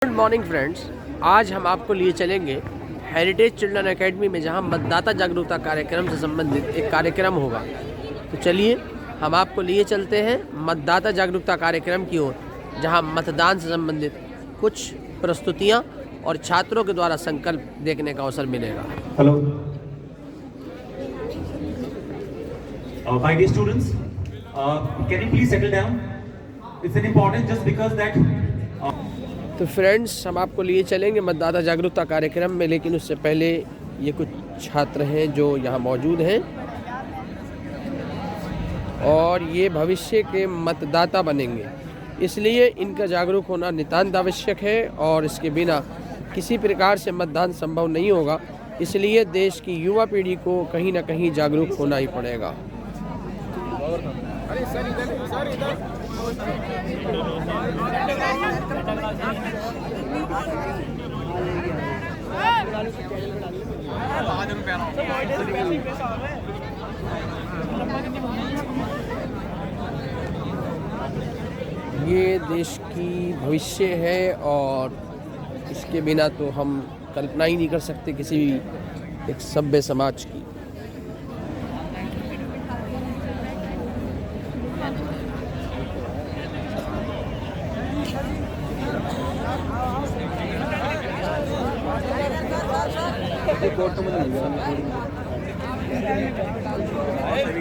Good morning friends, आज हम आपको लिए चलेंगे हेरिटेज चिल्ड्रन एकेडमी में, जहां मतदाता जागरूकता कार्यक्रम से संबंधित एक कार्यक्रम होगा। तो चलिए हम आपको लिए चलते हैं मतदाता जागरूकता कार्यक्रम की ओर, जहां मतदान से संबंधित कुछ प्रस्तुतियां और छात्रों के द्वारा संकल्प देखने का अवसर मिलेगा। Hello, my dear students, can you please settle down? It's an important just because that तो फ्रेंड्स, हम आपको लिए चलेंगे मतदाता जागरूकता कार्यक्रम में, लेकिन उससे पहले ये कुछ छात्र हैं जो यहाँ मौजूद हैं और ये भविष्य के मतदाता बनेंगे, इसलिए इनका जागरूक होना नितांत आवश्यक है और इसके बिना किसी प्रकार से मतदान संभव नहीं होगा। इसलिए देश की युवा पीढ़ी को कहीं ना कहीं जागरूक होना ही पड़ेगा। ये देश की भविष्य है और इसके बिना तो हम कल्पना ही नहीं कर सकते किसी भी एक सभ्य समाज की।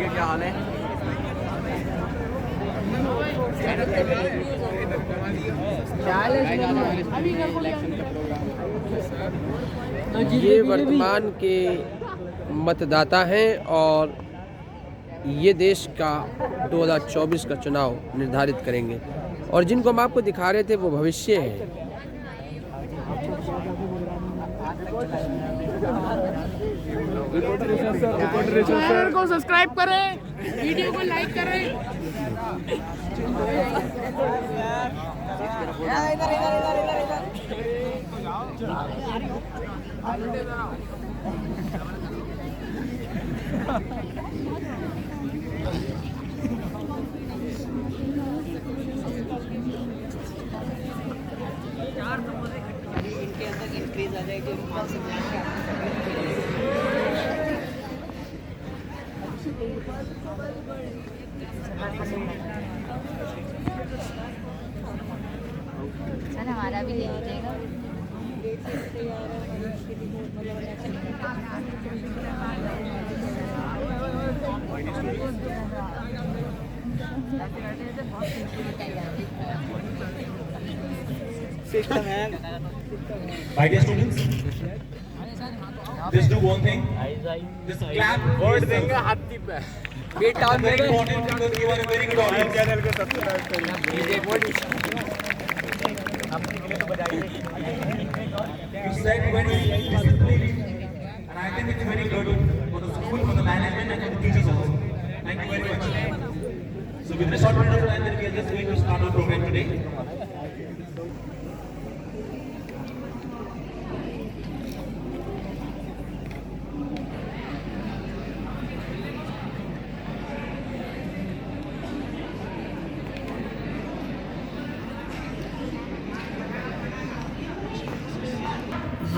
क्या हाल है? ये वर्तमान के मतदाता हैं और ये देश का 2024 का चुनाव निर्धारित करेंगे, और जिनको हम आपको दिखा रहे थे वो भविष्य है। चैनल को सब्सक्राइब करें, वीडियो को लाइक करें। इनके अंदर इंक्रीज आ जाएगी। सर हमारा भी ले लीजिएगा। my dear students, just do one thing. Just clap. Word देंगे हाथी पे। Beat down very important because you are a very good audience. Channel को सब्सक्राइब करिए। You said very disciplined, and I think it's very good for the school, for the management, and for the teachers also. Thank you very much. So with this short period of time, we are just going to start our program today.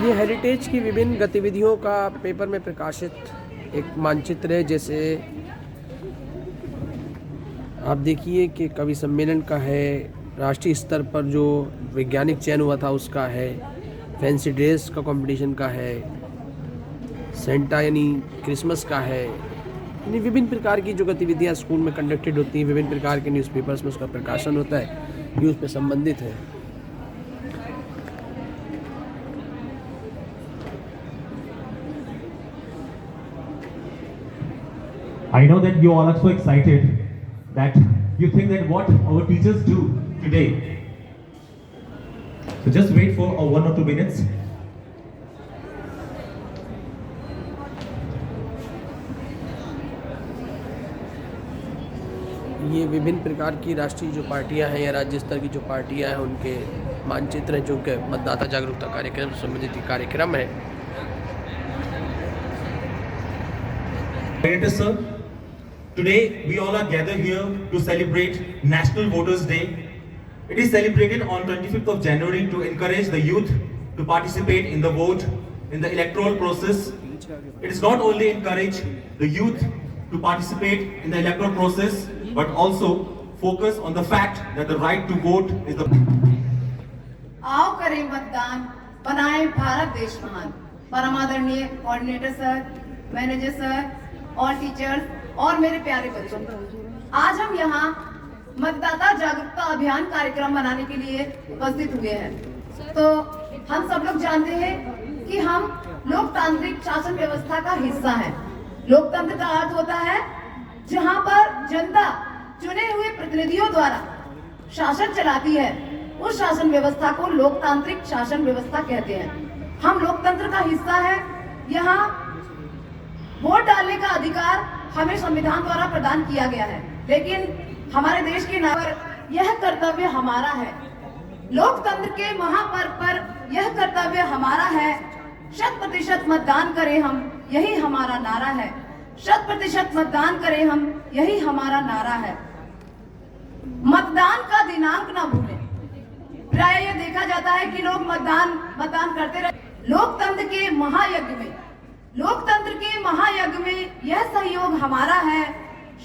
ये heritage की विभिन्न गतिविधियों का paper में प्रकाशित एक मानचित्र है। जैसे आप देखिए कि कवि सम्मेलन का है, राष्ट्रीय स्तर पर जो वैज्ञानिक चयन हुआ था उसका है, फैंसी ड्रेस का कंपटीशन का है, सेंटा यानी क्रिसमस का है। यानी विभिन्न प्रकार की जो गतिविधियां स्कूल में कंडक्टेड होती हैं, विभिन्न प्रकार के न्यूज़पेपर्स में उसका प्रकाशन होता है, ये उस पर संबंधित है। I know that you all are so excited that you think that what our teachers do today. So just wait for 1 or 2 minutes. ये विभिन्न प्रकार की राष्ट्रीय जो पार्टियां हैं या राज्य स्तर की जो पार्टियां हैं उनके मानचित्र हैं, जो कि मतदाता जागरूकता कार्यक्रम से संबंधित कार्यक्रम है। Sir, today we all are gathered here to celebrate National Voters Day It is celebrated on 25th of January to encourage the youth to participate in the vote, in the electoral process. It is not only encourage the youth to participate in the electoral process, but also focus on the fact that the right to vote is the... आओ करें मतदान, बनाएं भारत देश महान। परम आदरणीय coordinator sir, manager sir और teachers और मेरे प्यारे बच्चों, आज हम यहाँ मतदाता जागरूकता अभियान कार्यक्रम बनाने के लिए उपस्थित हुए हैं। तो हम सब लोग जानते हैं कि हम लोकतांत्रिक शासन व्यवस्था का हिस्सा हैं। लोकतंत्र का अर्थ होता है जहाँ पर जनता चुने हुए प्रतिनिधियों द्वारा शासन चलाती है, उस शासन व्यवस्था को लोकतांत्रिक शासन व्यवस्था कहते हैं। हम लोकतंत्र का हिस्सा है। यहाँ वोट डालने का अधिकार हमें संविधान द्वारा प्रदान किया गया है, लेकिन हमारे देश के नाम पर यह कर्तव्य हमारा है। लोकतंत्र के महापर्व पर यह कर्तव्य हमारा है। 100% मतदान करें हम, यही हमारा नारा है। 100% मतदान करें हम, यही हमारा नारा है। मतदान का दिनांक ना भूलें। प्राय यह देखा जाता है कि लोग मतदान करते रहे। लोकतंत्र के महायज्ञ में यह सहयोग हमारा है।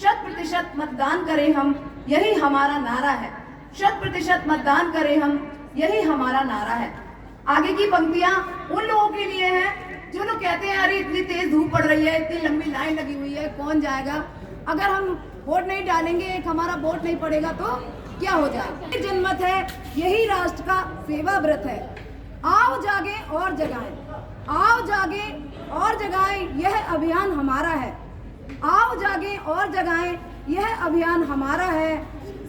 100% मतदान करें हम, यही हमारा नारा है। 100% मतदान करें हम, यही हमारा नारा है। आगे की पंक्तियां उन लोगों के लिए हैं जो लोग कहते हैं अरे इतनी तेज धूप पड़ रही है, इतनी लंबी लाइन लगी हुई है, कौन जाएगा? अगर हम वोट नहीं डालेंगे, एक हमारा वोट नहीं पड़ेगा तो क्या हो जाएगा? जनमत है, यही राष्ट्र का सेवा व्रत है। आओ जागे और जगाएं, आओ जागे और जगाएं, यह अभियान हमारा है। आओ जागे और जगाएं, यह अभियान हमारा है।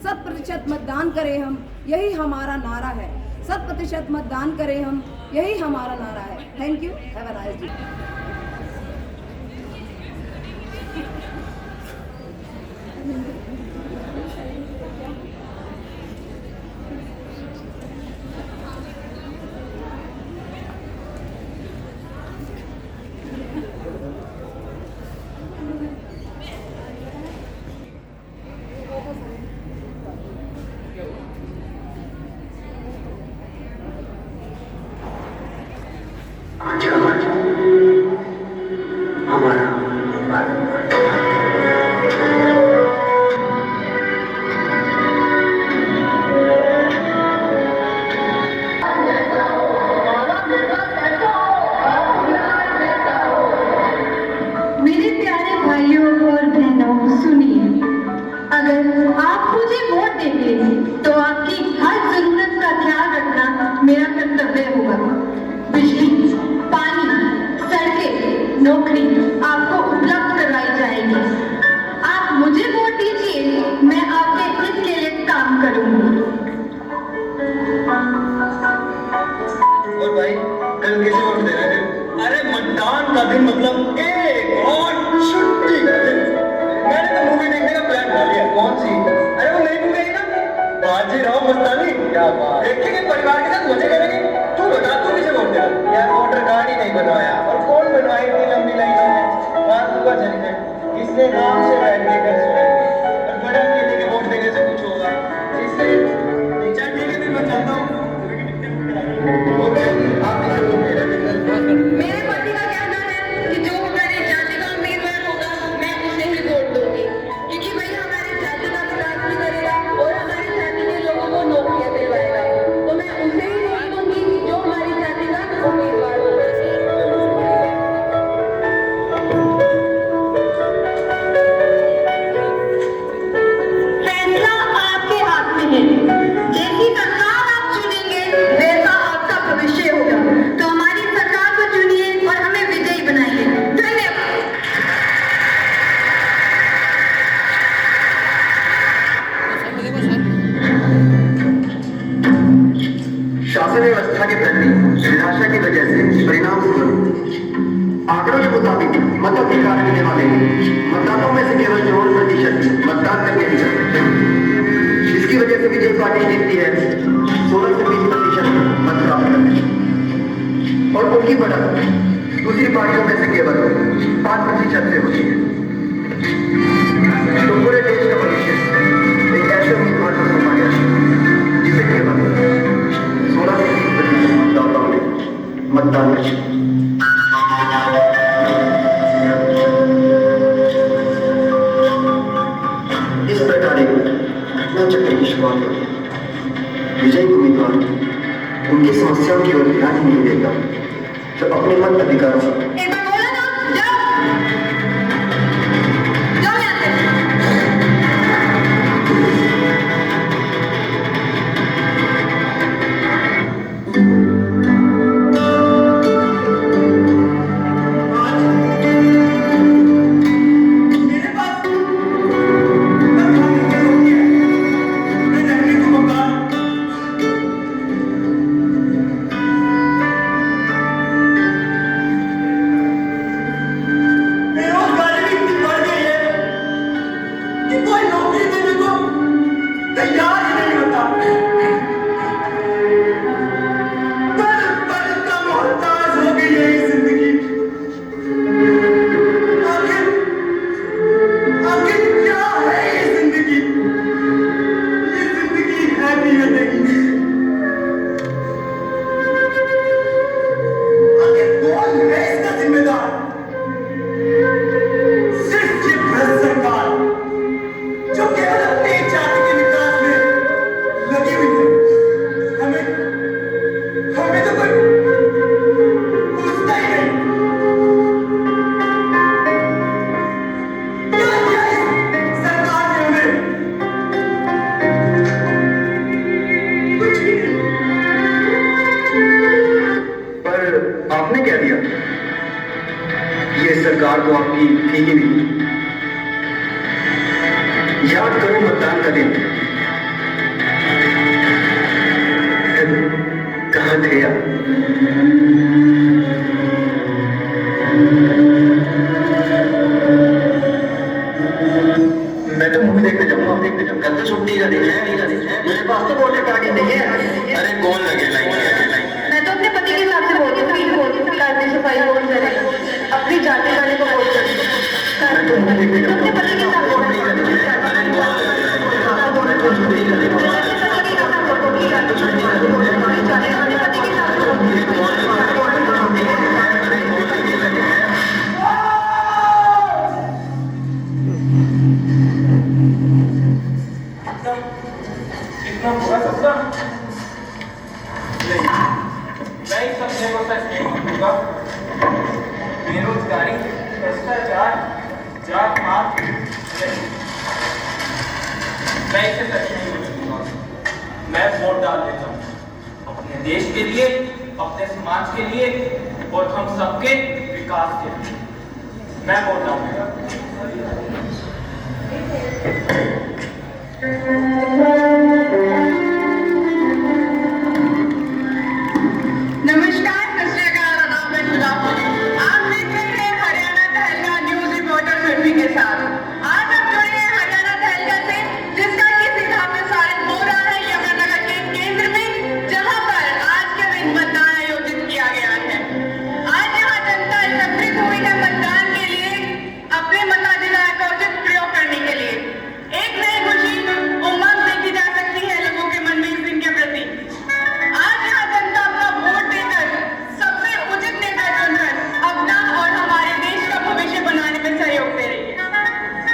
100% मतदान करें हम, यही हमारा नारा है। 100% मतदान करें हम, यही हमारा नारा है। Thank you, have a nice day. शासन व्यवस्था के प्रति निराशा की वजह से परिणाम स्वरूप आंकड़ों के मुताबिक मताधिकार मिलने वाले मतदाताओं में से केवल 4% मतदान करने की सकते हैं। इसकी वजह से भी जो पार्टी जीतती है 16 से 20% मत प्राप्त करती है और उनकी बढ़त दूसरी पार्टियों में से केवल 5% से होती है। तो पूरे देश का भविष्य एक ऐसे उम्मीदवार को सौंपा गया जिसे मतदान करें। इस प्रकार एक घटना चक्र की शुरुआत होती है। विजयी उम्मीदवार उनकी समस्याओं की ओर ध्यान ही नहीं देता, तो अपने मत अधिकारों एक बार बोला ना, जाओ जाओ यहाँ से। आपने क्या दिया? ये सरकार तो आपकी थी ही नहीं। याद करो मतदान का दिन, कहाँ थे आप? मैं तो मूवी देखने जाऊंगा। कल तो छुट्टी का दिन है, मेरे पास तो वोटर कार्ड ही नहीं है। अरे कौन लगे लाइन? मैं तो अपने पति के हिसाब से बोल रही हूँ, क्लास सफाई वोट करें, अपनी जाति वाले को वोट करें। अपने पति के साथ वोट इतना बुरा सपना नहीं, मैं इस सपने को सच नहीं मानूंगा। बेरोजगारी, भ्रष्टाचार, जात पात नहीं, मैं इसे सच नहीं मानूंगा। मैं वोट डाल देता हूँ अपने देश के लिए, अपने समाज के लिए और हम सबके विकास के लिए। मैं वोट डालूंगा। नमस्कार, आप देख रहे हैं हरियाणा तहलका न्यूज रिपोर्टर सुरभि के साथ। आज हम जुड़े हैं हरियाणा तहलका से, जिसका कि सीधा प्रसारित हो रहा है यमुनानगर के केंद्र में, जहां पर आज के दिन मतदान आयोजित किया गया है। आज यहां जनता एकत्रित हुई है मतदान के लिए, अपने मताधिकार का उचित प्रयोग करने के लिए। एक नई खुशी, उमंग देखी जा सकती है लोगों के मन में इस दिन के प्रति। आज यहाँ जनता अपना वोट देकर सबसे उचित नेता चुनकर अपना और हमारे देश का भविष्य बनाने में सहयोग दे रही है।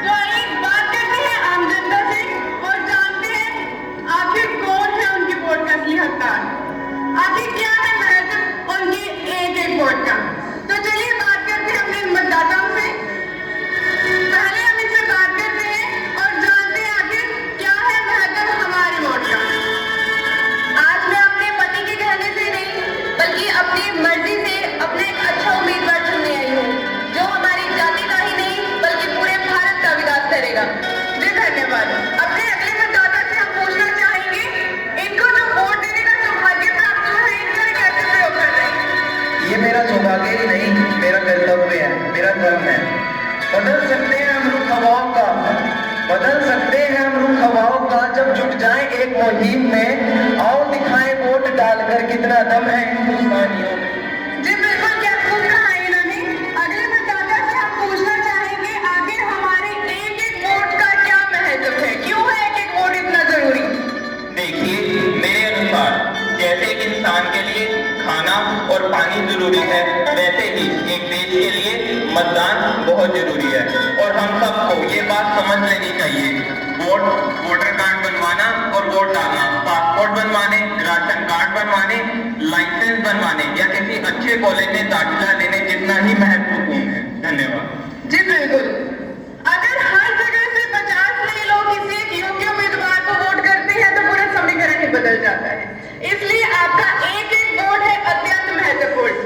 तो आइए बात करते हैं आम जनता से और जानते हैं आखिर कौन है उनकी वोट का असली हकदार, आखिर क्या है महत्व उनकी एक एक वोट का। तो चलिए बात करते हैं अपने मतदाताओं से। पहले हम इनसे बात करते हैं और जानते हैं आखिर क्या है महत्व हमारे वोट का। आज मैं अपने पति के कहने से नहीं, बल्कि अपनी मर्जी से अपने एक अच्छा उम्मीदवार चुनने आई हूँ, जो हमारी जाति का ही नहीं बल्कि पूरे भारत का विकास करेगा। जी धन्यवाद। अपने अगले मतदाता से हम पूछना चाहेंगे, इनको जो वोट देने का सौभाग्य प्राप्त हुआ है, इनका कैसे प्रयोग कर रहे हैं? ये मेरा सौभाग्य ही नहीं, मेरा कर्तव्य है, मेरा धर्म है। बदल सकते हैं हम रुख हवाओं का, बदल सकते हैं हम रुख हवाओं का, जब जुट जाए एक मुहिम में। आओ दिखाएं वोट डालकर कितना दम है हिंदुस्तानियों में। जी बिल्कुल, क्या खूब कहा इन्होंने। अगले मतदाता से हम पूछना चाहेंगे, आखिर हमारे एक एक वोट का क्या महत्व है, क्यों है एक एक वोट इतना जरूरी? देखिए, मेरे अनुसार जैसे एक इंसान के लिए खाना और पानी जरूरी है, वैसे ही एक देश के लिए मतदान बहुत जरूरी है। और हम सबको ये बात समझ लेनी चाहिए, वोटर कार्ड बनवाना और वोट डालना, पासपोर्ट बनवाने, राशन कार्ड बनवाने, लाइसेंस बनवाने या किसी अच्छे कॉलेज में दाखिला लेने जितना ही महत्वपूर्ण है। धन्यवाद। जी बिल्कुल, अगर हर जगह से 50 नहीं लोग किसी एक योग्य उम्मीदवार को वोट करते हैं तो पूरा समीकरण ही बदल जाता है। इसलिए आपका एक एक वोट है अत्यंत महत्वपूर्ण।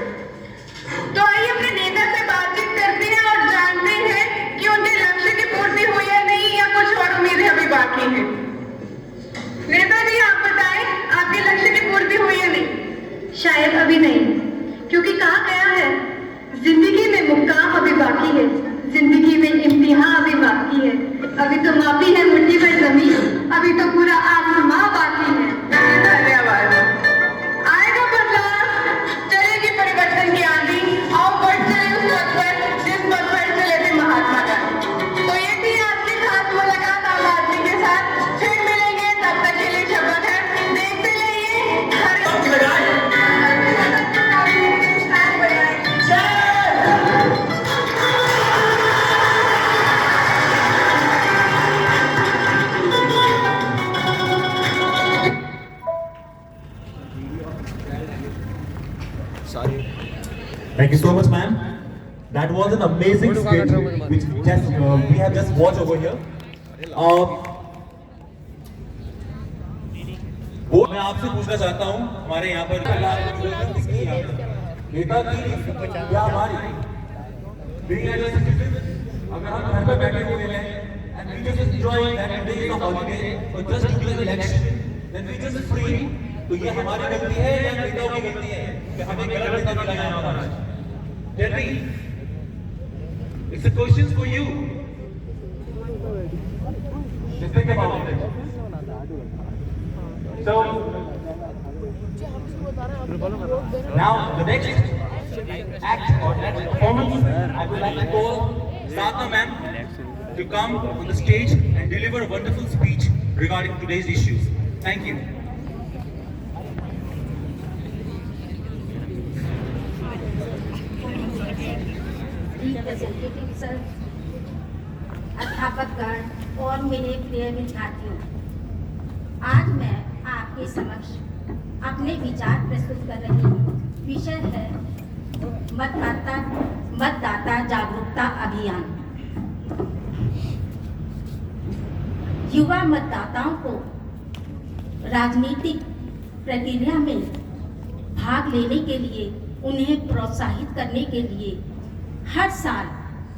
तो आइए अपने नेता से बातचीत करते हैं और जानते हैं कि उनके लक्ष्य की पूर्ति हुई है नहीं या कुछ और उम्मीदें अभी बाकी हैं। नेता जी, आप बताएं, आपके लक्ष्य की पूर्ति हुई है नहीं? शायद अभी नहीं, क्योंकि कहा गया है जिंदगी में मुकाम अभी बाकी है, जिंदगी में इम्तिहान अभी बाकी है। अभी तो माफी है मुट्ठी भर जमीन, अभी तो पूरा आसमां बाकी है। धन्यवाद। आएगा बदलाव, चलेगी परिवर्तन की आंधी, आओ बढ़ चले उस पथ पर जिस पथ पर चले थे महात्मा गांधी। तो ये थी आज की खास मुलाकात आम आदमी के साथ। फिर मिलेंगे, तब तक के लिए शपथ है, देखते रहिए हर Thank you so much, ma'am. That was an amazing speech which we have just watched over here. वो मैं आपसे पूछना चाहता हूँ, हमारे यहाँ पर नेता की या हमारी being as a citizen, अगर हम घर पर बैठे हुए हैं and we just enjoying that today is a holiday or just to the election, then we just free. तो ये हमारी गलती है या नेताओं की गलती है कि हमें गलत नेता मिला यहाँ पर? Tell me. It's a question for you. Just think about it. So now the next act or next performance, I would like to call Sadhna ma'am to come on the stage and deliver a wonderful speech regarding today's issues. Thank you. Representative sir, अध्यापकगण और मेरे प्रिय विद्यार्थियों, आज मैं आपके समक्ष अपने विचार प्रस्तुत कर रही हूँ। विषय है मतदाता जागरूकता अभियान। युवा मतदाताओं को राजनीतिक प्रक्रिया में भाग लेने के लिए, उन्हें प्रोत्साहित करने के लिए हर साल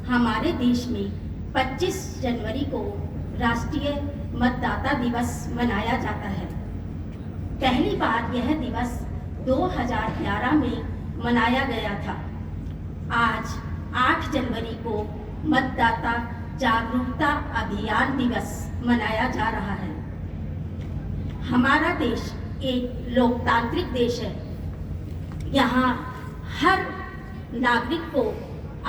हमारे देश में 25 जनवरी को राष्ट्रीय मतदाता दिवस मनाया जाता है। पहली बार यह दिवस 2011 में मनाया गया था। आज 8 जनवरी को मतदाता जागरूकता अभियान दिवस मनाया जा रहा है। हमारा देश एक लोकतांत्रिक देश है। यहाँ हर नागरिक को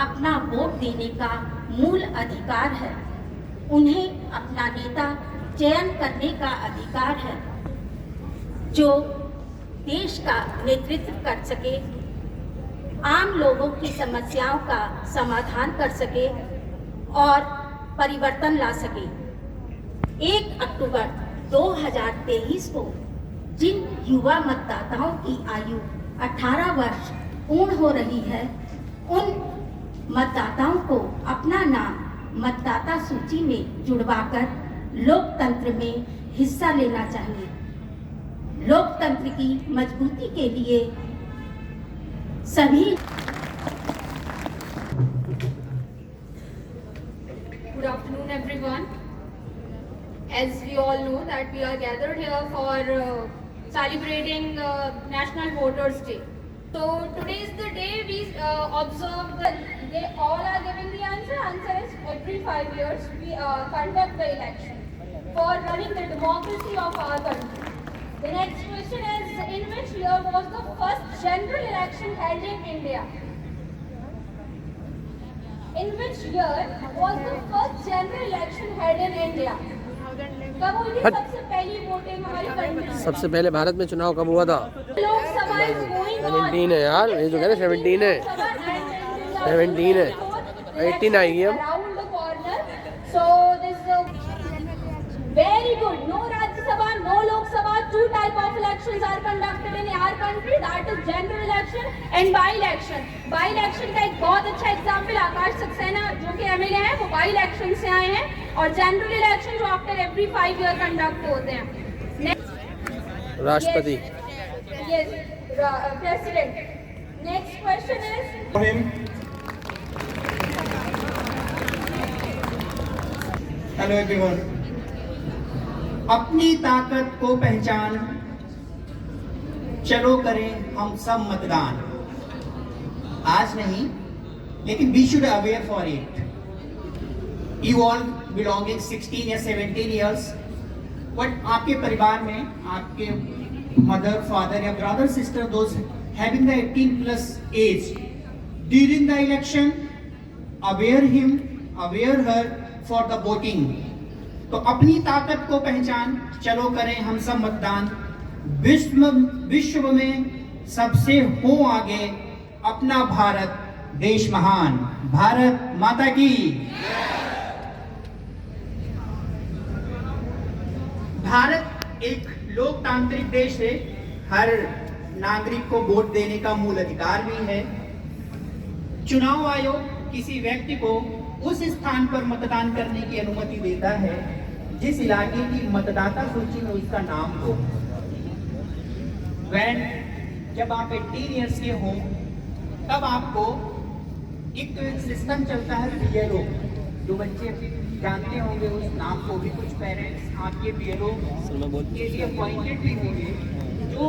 अपना वोट देने का मूल अधिकार है। उन्हें अपना नेता चयन करने का अधिकार है जो देश का नेतृत्व कर सके, आम लोगों की समस्याओं का समाधान कर सके और परिवर्तन ला सके। 1 अक्टूबर 2023 को जिन युवा मतदाताओं की आयु 18 वर्ष पूर्ण हो रही है, उन मतदाताओं को अपना नाम मतदाता सूची में जुड़वाकर लोकतंत्र में हिस्सा लेना चाहिए। लोकतंत्र की मजबूती के लिए सभी। Good afternoon, everyone. As we all know that we are gathered here for celebrating National Voters Day. So today is the day we observe that they all are giving the answer. Answer is every 5 years we conduct the election for running the democracy of our country. The next question is, in which year was the first general election held in India? In which year was the first general election held in India? कब हुई थी सबसे पहली voting हमारी country में? सबसे पहले भारत में चुनाव कब हुआ था? लोकसभा 17 है यार, ये जो कह रहे 17 है, 17 है, 18 आएगी अब। So this is very good. No Rajya Sabha, no Lok Sabha. Two type of elections are conducted in our country. That is general election and by-election. By-election का एक बहुत अच्छा एग्जाम्पल आकाश सक्सेना जो कि MLA हैं, वो by-election से आए हैं, और general election जो after every 5 year conduct होते हैं. राष्ट्रपति। Yes, President. Next question is. Hello everyone. अपनी ताकत को पहचान, चलो करें हम सब मतदान। आज नहीं, लेकिन we should aware for it. You all belonging 16 या 17 ईयर्स, बट आपके परिवार में आपके मदर, फादर या brother, sister, those having the 18+ age during the election, aware him, aware her for the voting. तो अपनी ताकत को पहचान, चलो करें हम सब मतदान। विश्व में सबसे हो आगे अपना भारत देश महान। भारत माता की। भारत एक लोकतांत्रिक देश है। हर नागरिक को वोट देने का मूल अधिकार भी है। चुनाव आयोग किसी व्यक्ति को उस स्थान पर मतदान करने की अनुमति देता है जिस इलाके की मतदाता सूची में उसका नाम हो। जब आप 18 ईयर्स के हो तब आपको एक सिस्टम चलता है BLO, जो बच्चे जानते होंगे उस नाम को भी। कुछ पेरेंट्स आपके BLO के लिए अपॉइंटेड भी होंगे, जो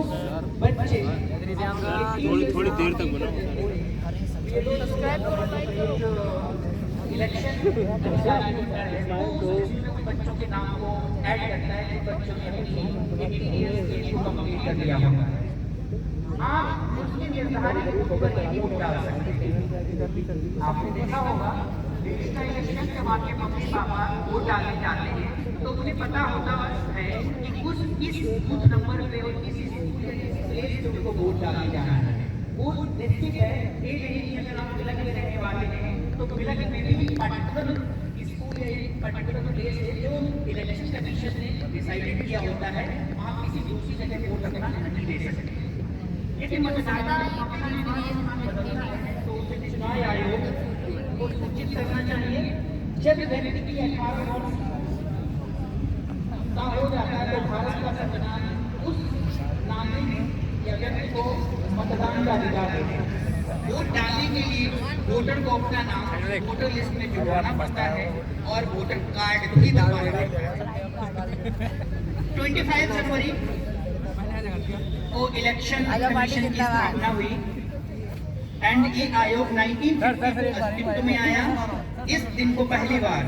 बच्चे थोड़ी देर तक इलेक्शन बच्चों के नाम को ऐड करता है, बच्चों ने अपनी 18 ईयर्स एज को कंप्लीट कर लिया होगा। आप उसके निर्धारित रूप पर नहीं वोट डाल सकते। आपने देखा होगा देश का इलेक्शन जब आपके मम्मी पापा वोट डालने जाते हैं तो उन्हें पता होता है कि किस बूथ नंबर पे और किस प्लेस पे उनको वोट डालने जाना है। वो निश्चित है। ये नहीं अगर आप बिलक में रहने वाले हैं तो बिलक में भी पर्टिकुलर स्कूल या पर्टिकुलर प्लेस है जो इलेक्शन कमीशन ने डिसाइडेड किया होता है, आप किसी दूसरी जगह वोट रखना नहीं दे सकते। लेकिन मतदाता तो चुनाव आयोग को सूचित करना चाहिए जब व्यक्ति की 18 वर्ष का हो जाता है तो भारत का संविधान उस नागरिक या व्यक्ति को मतदान का अधिकार देते हैं। वोट डालने के लिए वोटर को अपना नाम वोटर लिस्ट में जुड़वाना पड़ता है और वोटर कार्ड भी बनवाना पड़ता है। 25 जनवरी को इलेक्शन कमीशन की स्थापना हुई एंड ये आयोग 1950 अस्तित्व में आया। इस दिन को पहली बार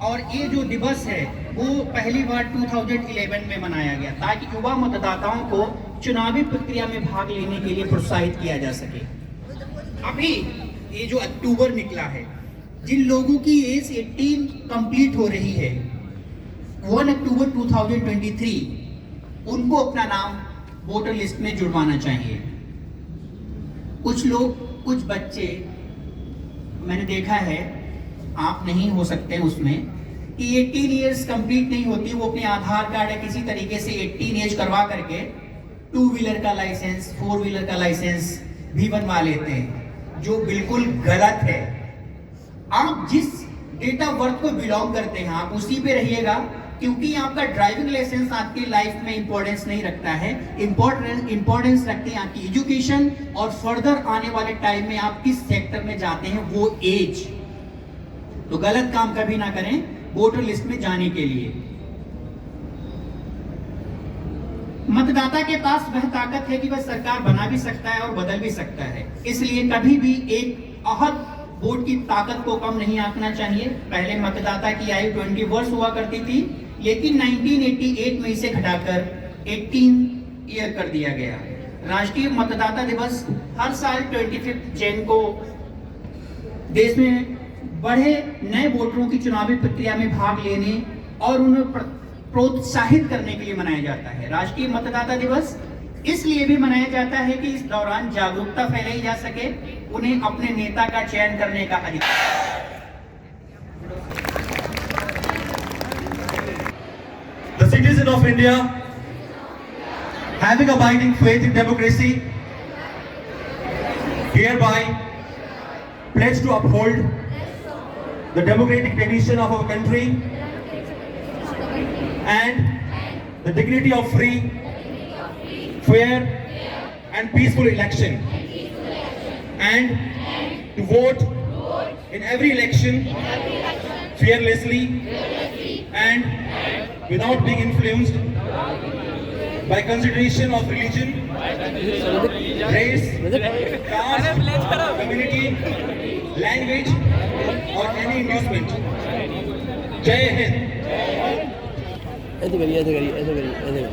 और ये जो दिवस है वो पहली बार 2011 में मनाया गया ताकि युवा मतदाताओं को चुनावी प्रक्रिया में भाग लेने के लिए प्रोत्साहित किया जा सके। अभी ये जो अक्टूबर निकला है, जिन लोगों की एज 18 कंप्लीट हो रही है, 1 अक्टूबर 2023 उनको अपना नाम वोटर लिस्ट में जुड़वाना चाहिए। कुछ लोग, कुछ बच्चे मैंने देखा है, आप नहीं हो सकते उसमें, कि 18 ईयर्स कंप्लीट नहीं होती, वो अपने आधार कार्ड या किसी तरीके से 18 एज करवा करके 2 व्हीलर का लाइसेंस, 4 व्हीलर का लाइसेंस भी बनवा लेते हैं, जो बिल्कुल गलत है। आप जिस डेट ऑफ बर्थ को बिलोंग करते हैं आप उसी पे रहिएगा, क्योंकि आपका ड्राइविंग लाइसेंस आपकी लाइफ में इंपॉर्टेंस नहीं रखता है। इंपॉर्टेंस रखते हैं आपकी एजुकेशन और फर्दर आने वाले टाइम में आप किस सेक्टर में जाते हैं वो एज। तो गलत काम कभी ना करें वोटर लिस्ट में जाने के लिए। मतदाता के पास वह ताकत है कि वह सरकार बना भी सकता है और बदल भी सकता है, इसलिए कभी भी एक अहद वोट की ताकत को कम नहीं आंकना चाहिए। पहले मतदाता की आयु 20 वर्ष हुआ करती थी, लेकिन 1988 में इसे घटाकर 18 ईयर कर दिया गया। राष्ट्रीय मतदाता दिवस हर साल 25 जैन को देश में बढ़े नए वोटरों की चुनावी प्रक्रिया में भाग लेने और उन्हें प्रोत्साहित करने के लिए मनाया जाता है। राष्ट्रीय मतदाता दिवस इसलिए भी मनाया जाता है कि इस दौरान जागरूकता फैलाई जा सके, उन्हें अपने नेता का चयन करने का अधिकार। The citizen of India, having abiding faith in democracy, hereby pledge to uphold the democratic tradition of our country and the dignity of free, fair and peaceful election, and to vote in every election fearlessly and without being influenced by consideration of religion, race, caste, community, language or any inducement. Jai Hind. ऐसे करिए ऐसे करिए ऐसे करिए ऐसे करिए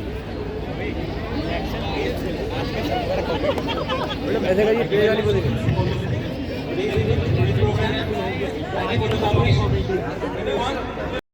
ऐसे करिए पेड़ वाली बोलिए Today's program,